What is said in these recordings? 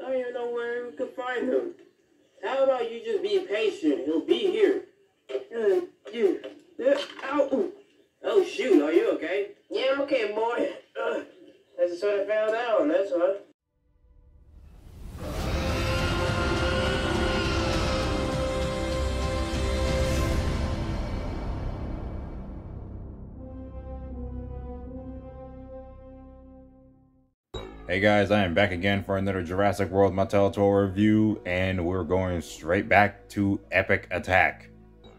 don't even know where we could find him. How about you just be patient? He'll be here. Ow. Oh, shoot. Are you okay? Yeah, I'm okay, boy. I just sort of fell down, that's all. Hey guys, I am back again for another Jurassic World My Tour review, and we're going straight back to Epic Attack.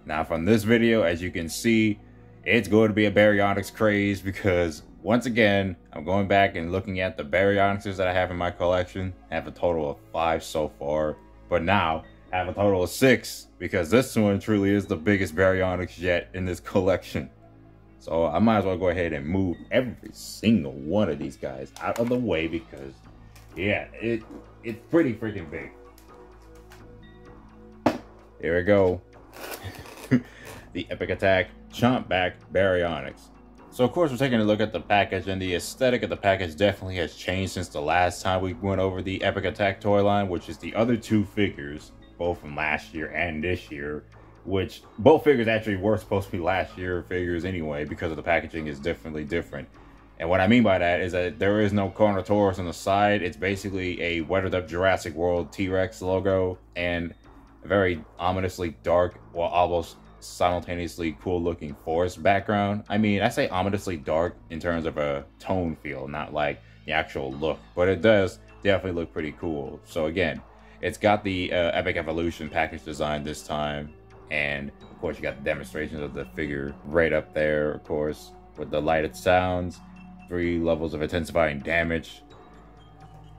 Now from this video, as you can see, it's going to be a Baryonyx craze because once again, I'm going back and looking at the Baryonyxes that I have in my collection. I have a total of 5 so far, but now I have a total of 6 because this one truly is the biggest Baryonyx yet in this collection. So I might as well go ahead and move every single one of these guys out of the way because, yeah, it's pretty freaking big. Here we go. The Epic Attack Chomp back Baryonyx. So of course we're taking a look at the package, and the aesthetic of the package definitely has changed since the last time we went over the Epic Attack toy line, which is the other 2 figures, both from last year and this year. Which both figures actually were supposed to be last year figures anyway, because of the packaging is definitely different. And what I mean by that is that there is no Carnotaurus on the side. It's basically a weathered up Jurassic World T-Rex logo and a very ominously dark, well, almost simultaneously cool looking forest background. I mean, I say ominously dark in terms of a tone feel, not like the actual look, but it does definitely look pretty cool. So again, it's got the Epic Evolution package design this time. And of course you got the demonstrations of the figure right up there, of course, with the lighted sounds, 3 levels of intensifying damage,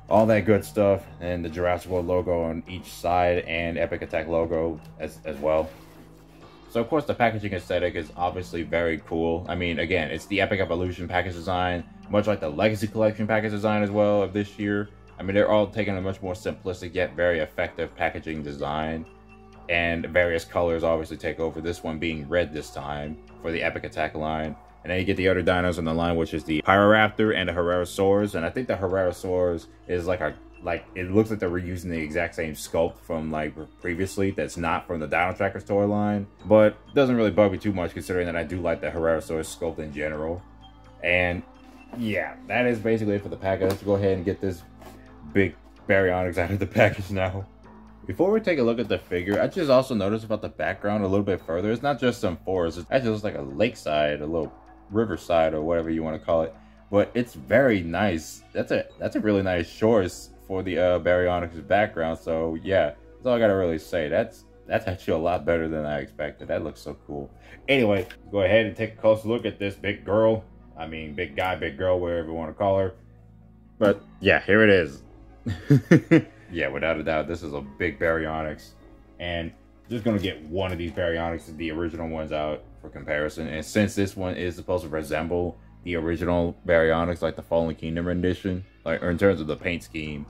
all that good stuff, and the Jurassic World logo on each side and Epic Attack logo as well. So of course the packaging aesthetic is obviously very cool. I mean, again, it's the Epic Evolution package design, much like the Legacy Collection package design as well of this year. I mean, they're all taking a much more simplistic yet very effective packaging design. And various colors obviously take over, this one being red this time for the Epic Attack line. And then you get the other dinos on the line, which is the Pyroraptor and the Herrerasaurus. And I think the Herrerasaurus is it looks like they're reusing the exact same sculpt from like previously that's not from the Dino Trackers toy line. But it doesn't really bug me too much considering that I do like the Herrerasaurus sculpt in general. And yeah, that is basically it for the package. Let's go ahead and get this big Baryonyx out of the package now. Before we take a look at the figure, I just also noticed about the background a little bit further. It's not just some forest. It actually looks like a lakeside, a little riverside, or whatever you want to call it. But it's very nice. That's a really nice choice for the Baryonyx background. So yeah, that's all I gotta really say. That's actually a lot better than I expected. That looks so cool. Anyway, go ahead and take a close look at this big girl. I mean, big guy, big girl, whatever you want to call her. But yeah, here it is. Yeah, without a doubt, this is a big Baryonyx, and just gonna get one of these Baryonyxes, the original ones, out for comparison. And since this one is supposed to resemble the original Baryonyx, like the Fallen Kingdom rendition, or in terms of the paint scheme,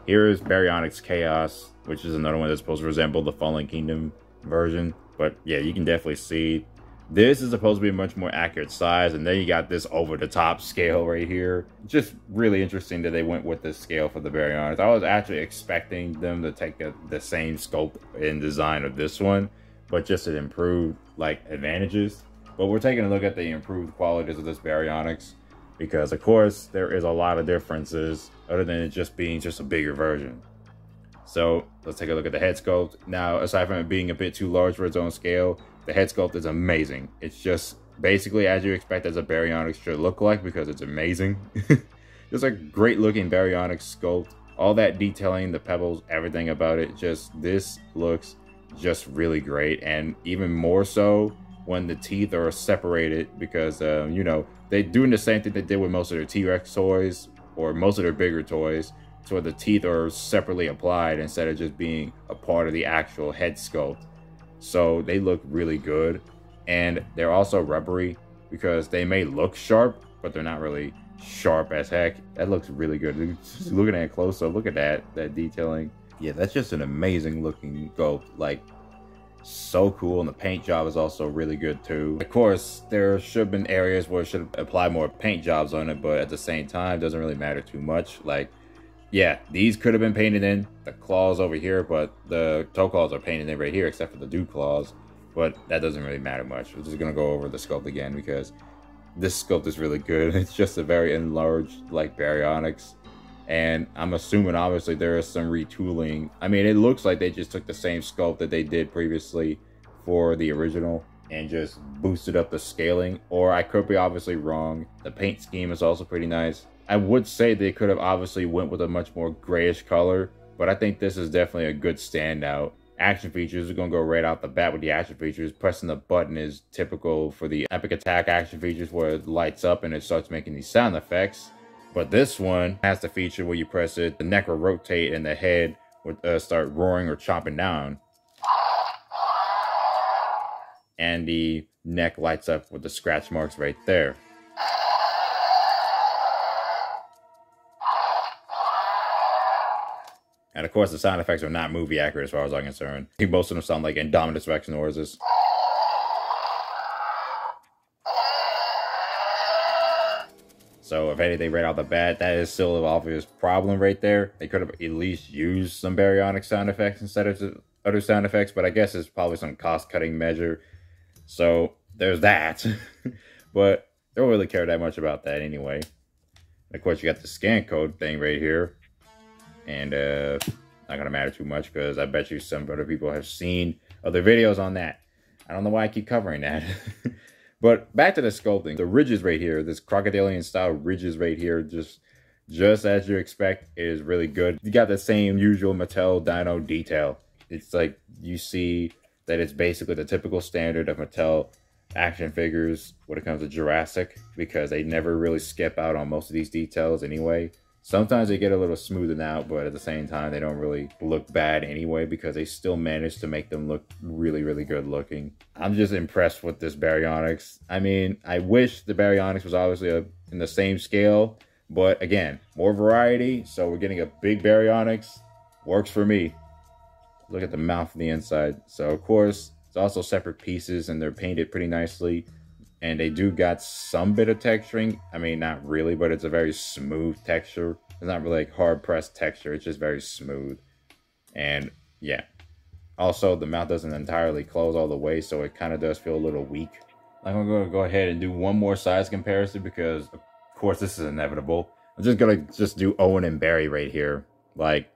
here is Baryonyx Chaos, which is another one that's supposed to resemble the Fallen Kingdom version. But yeah, you can definitely see this is supposed to be a much more accurate size, and then you got this over-the-top scale right here. Just really interesting that they went with this scale for the Baryonyx. I was actually expecting them to take the same scope and design of this one, but just an improved advantages. But we're taking a look at the improved qualities of this Baryonyx because, of course, there is a lot of differences other than it just being just a bigger version. So let's take a look at the head sculpt. Now, aside from it being a bit too large for its own scale, the head sculpt is amazing. It's just basically as you expect as a Baryonyx should look like because it's amazing. Just a great looking Baryonyx sculpt. All that detailing, the pebbles, everything about it. This looks just really great. And even more so when the teeth are separated because, you know, they're doing the same thing they did with most of their T-Rex toys or most of their bigger toys. So the teeth are separately applied instead of just being a part of the actual head sculpt. So they look really good, and they're also rubbery because they may look sharp, but they're not really sharp as heck. That looks really good. Just looking at it closer, look at that detailing. Yeah, that's just an amazing looking sculpt. Like, so cool, and the paint job is also really good too. Of course, there should have been areas where it should apply more paint jobs on it, but at the same time, it doesn't really matter too much. Like, yeah, these could have been painted in, the claws over here, but the toe claws are painted in right here, except for the dew claws. But that doesn't really matter much. We're just gonna go over the sculpt again because this sculpt is really good. It's just a very enlarged, like, Baryonyx. And I'm assuming, obviously, there is some retooling. I mean, it looks like they just took the same sculpt that they did previously for the original and just boosted up the scaling. Or I could be obviously wrong. The paint scheme is also pretty nice. I would say they could have obviously went with a much more grayish color, but I think this is definitely a good standout. Action features, we're going to go right out the bat with the action features. Pressing the button is typical for the Epic Attack action features where it lights up and it starts making these sound effects. But this one has the feature where you press it, the neck will rotate and the head would start roaring or chomping down. And the neck lights up with the scratch marks right there. And of course, the sound effects are not movie accurate as far as I'm concerned. I think most of them sound like Indominus Rex noises. So if anything, right off the bat, that is still an obvious problem right there. They could have at least used some Baryonyx sound effects instead of other sound effects, but I guess it's probably some cost-cutting measure. So there's that. But they don't really care that much about that anyway. And of course, you got the scan code thing right here. And not gonna matter too much because I bet you some other people have seen other videos on that. I don't know why I keep covering that. But back to the sculpting. The ridges right here, this crocodilian style ridges right here, just as you expect, is really good. You got the same usual Mattel dino detail. It's like you see that it's basically the typical standard of Mattel action figures when it comes to Jurassic, because they never really skip out on most of these details anyway. Sometimes they get a little smoothed out, but at the same time, they don't really look bad anyway because they still manage to make them look really, really good looking. I'm just impressed with this Baryonyx. I mean, I wish the Baryonyx was obviously in the same scale, but again, more variety. So we're getting a big Baryonyx. Works for me. Look at the mouth on the inside. So of course, it's also separate pieces and they're painted pretty nicely. And they do got some bit of texturing. I mean, not really, but it's a very smooth texture. It's not really like hard pressed texture. It's just very smooth. And yeah. Also, the mouth doesn't entirely close all the way, so it kind of does feel a little weak. I'm going to go ahead and do one more size comparison because, of course, this is inevitable. I'm just going to do Owen and Barry right here. Like,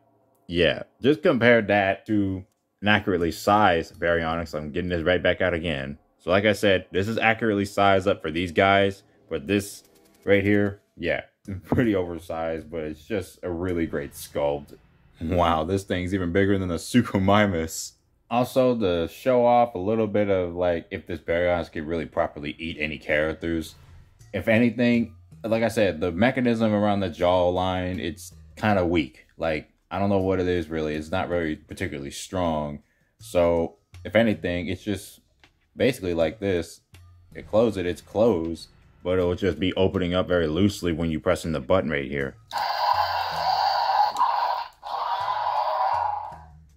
yeah. Just compare that to an accurately sized Baryonyx. I'm getting this right back out again. So like I said, this is accurately sized up for these guys, but this right here, yeah, pretty oversized, but it's just a really great sculpt. Wow, this thing's even bigger than the Suchomimus. Also, to show off a little bit of like if this Baryonyx could really properly eat any characters. If anything, like I said, the mechanism around the jawline, it's kind of weak. Like, I don't know what it is really. It's not very particularly strong. So, if anything, it's just basically like this. You close it, it's closed, but it'll just be opening up very loosely when you pressing the button right here.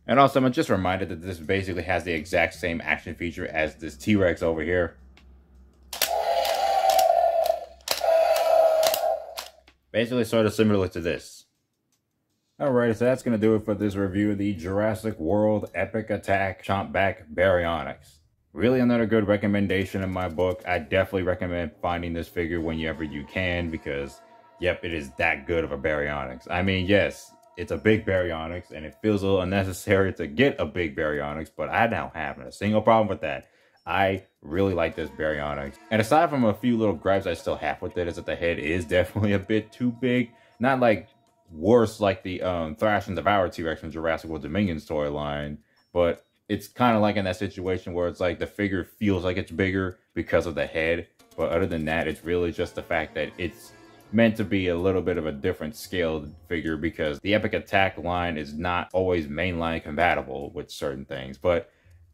And also, I'm just reminded that this basically has the exact same action feature as this T-Rex over here. Basically sort of similar to this. Alright, so that's going to do it for this review of the Jurassic World Epic Attack Chomp Back Baryonyx. Really another good recommendation in my book. I definitely recommend finding this figure whenever you can because, yep, it is that good of a Baryonyx. I mean, yes, it's a big Baryonyx and it feels a little unnecessary to get a big Baryonyx, but I don't have a single problem with that. I really like this Baryonyx. And aside from a few little gripes I still have with it, is that the head is definitely a bit too big. Not like worse like the Thrash and Devour T-Rex from Jurassic World Dominion's toy line, but it's kind of like in that situation where it's like the figure feels like it's bigger because of the head. But other than that, it's really just the fact that it's meant to be a little bit of a different scaled figure because the Epic Attack line is not always mainline compatible with certain things. But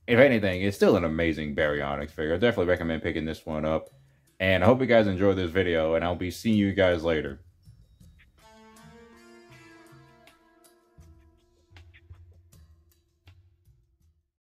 if anything, it's still an amazing Baryonyx figure. I definitely recommend picking this one up. And I hope you guys enjoyed this video, and I'll be seeing you guys later.